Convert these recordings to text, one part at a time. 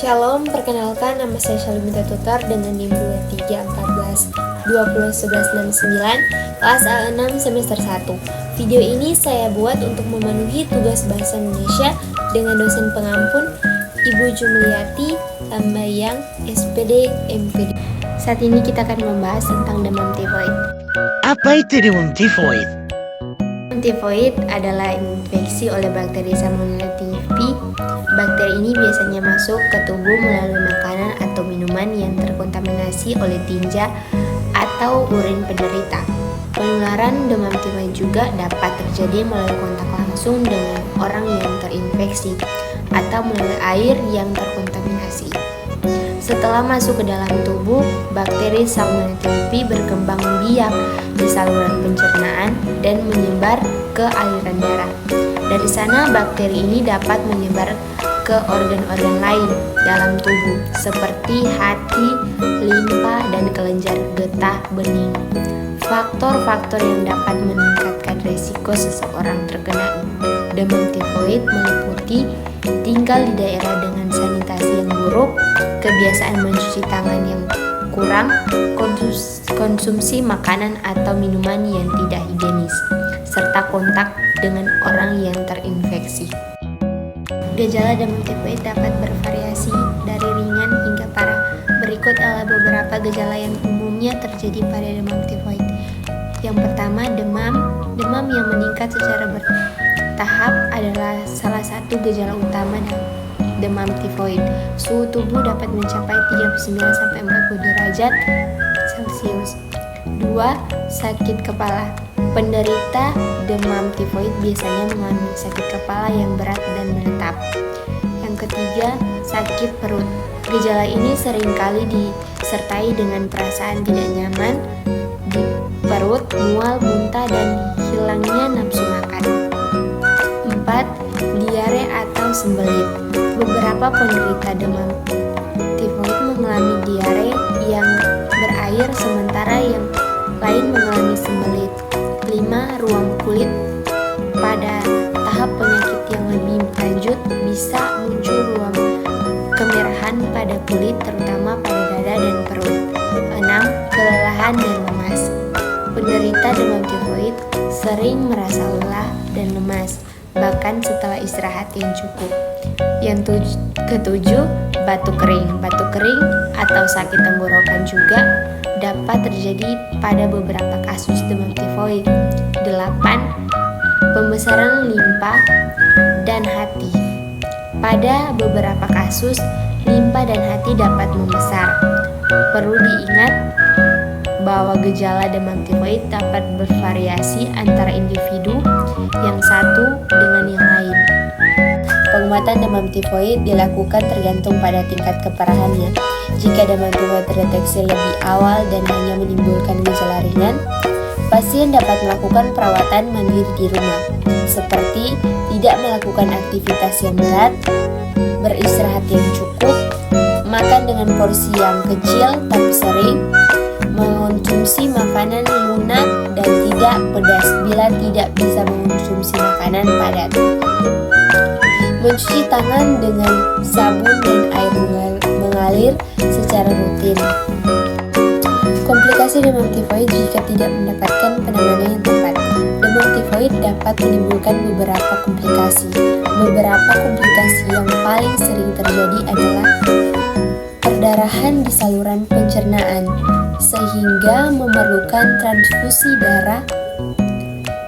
Shalom, perkenalkan nama saya Shalimita Tutor dengan NIM 2314 201169 kelas A6 semester 1. Video ini saya buat untuk memenuhi tugas bahasa Indonesia dengan dosen pengampun Ibu Jumliati Tambayang SPD MPD. Saat ini kita akan membahas tentang demam tifoid. Apa itu demam tifoid? Demam tifoid adalah infeksi oleh bakteri Salmonella typhi. Bakteri ini biasanya masuk ke tubuh melalui makanan atau minuman yang terkontaminasi oleh tinja atau urin penderita. Penularan demam tifoid juga dapat terjadi melalui kontak langsung dengan orang yang terinfeksi atau melalui air yang terkontaminasi. Setelah masuk ke dalam tubuh, bakteri Salmonella typhi berkembang biak di saluran pencernaan dan menyebar ke aliran darah. Dari sana, bakteri ini dapat menyebar ke organ-organ lain dalam tubuh seperti hati, limpa, dan kelenjar getah bening. Faktor-faktor yang dapat meningkatkan risiko seseorang terkena demam tifoid meliputi tinggal di daerah dengan sanitasi yang buruk, kebiasaan mencuci tangan yang kurang, konsumsi makanan atau minuman yang tidak higienis, serta kontak dengan orang yang terinfeksi. Gejala demam tifoid dapat bervariasi dari ringan hingga parah. Berikut adalah beberapa gejala yang umumnya terjadi pada demam tifoid. Yang pertama, demam. Demam yang meningkat secara bertahap adalah salah satu gejala utama demam tifoid. Suhu tubuh dapat mencapai 39-40 derajat Celcius. 2. Sakit kepala. Penderita demam tifoid biasanya mengalami sakit kepala yang berat dan menetap. Yang ketiga, sakit perut. Gejala ini seringkali disertai dengan perasaan tidak nyaman di perut, mual, muntah, dan hilangnya nafsu makan. 4. Diare atau sembelit. Beberapa penderita demam tifoid mengalami diare yang berair sementara yang lain mengalami sembelit. 5. Ruam kulit. Pada tahap penyakit yang lebih lanjut bisa muncul ruam kemerahan pada kulit terutama pada dada dan perut. 6. Kelelahan dan lemas. Penderita demam tifoid sering merasa lelah dan lemas bahkan setelah istirahat yang cukup. Yang ketujuh, batuk kering. Batuk kering atau sakit tenggorokan juga dapat terjadi pada beberapa kasus demam tifoid. 8. Pembesaran limpa dan hati. Pada beberapa kasus, limpa dan hati dapat membesar. Perlu diingat bahwa gejala demam tifoid dapat bervariasi antara individu yang satu dengan yang lain. Pengobatan demam tifoid dilakukan tergantung pada tingkat keparahannya. Jika demam tifoid terdeteksi lebih awal dan hanya menimbulkan gejala ringan, pasien dapat melakukan perawatan mandiri di rumah, seperti tidak melakukan aktivitas yang berat, beristirahat yang cukup, makan dengan porsi yang kecil tapi sering, mengonsumsi makanan lunak dan tidak pedas bila tidak bisa mengonsumsi makanan padat. Mencuci tangan dengan sabun dan air mengalir secara rutin. Komplikasi demam tifoid jika tidak mendapatkan penanganan yang tepat. Demam tifoid dapat menimbulkan beberapa komplikasi. Beberapa komplikasi yang paling sering terjadi adalah perdarahan di saluran pencernaan, sehingga memerlukan transfusi darah,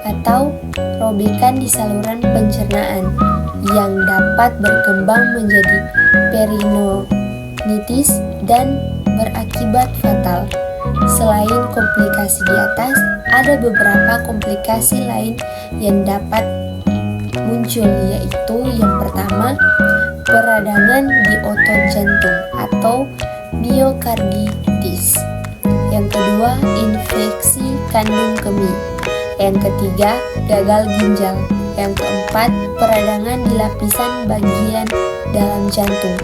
atau robekan di saluran pencernaan yang dapat berkembang menjadi peritonitis dan berakibat fatal. Selain komplikasi di atas, ada beberapa komplikasi lain yang dapat muncul, yaitu yang pertama, peradangan di otot jantung atau miokarditis. Yang kedua, infeksi kandung kemih. Yang ketiga, gagal ginjal. Yang keempat, peradangan di lapisan bagian dalam jantung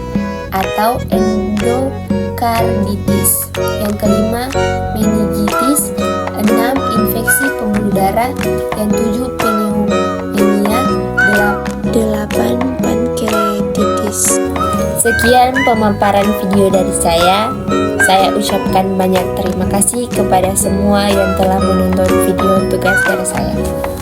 atau endokarditis. Yang kelima, meningitis. 6. Infeksi pembuluh darah. Yang 7. Pneumonia. 8. Pankreatitis. Sekian pemaparan video dari saya. Saya ucapkan banyak terima kasih kepada semua yang telah menonton video tugas dari saya.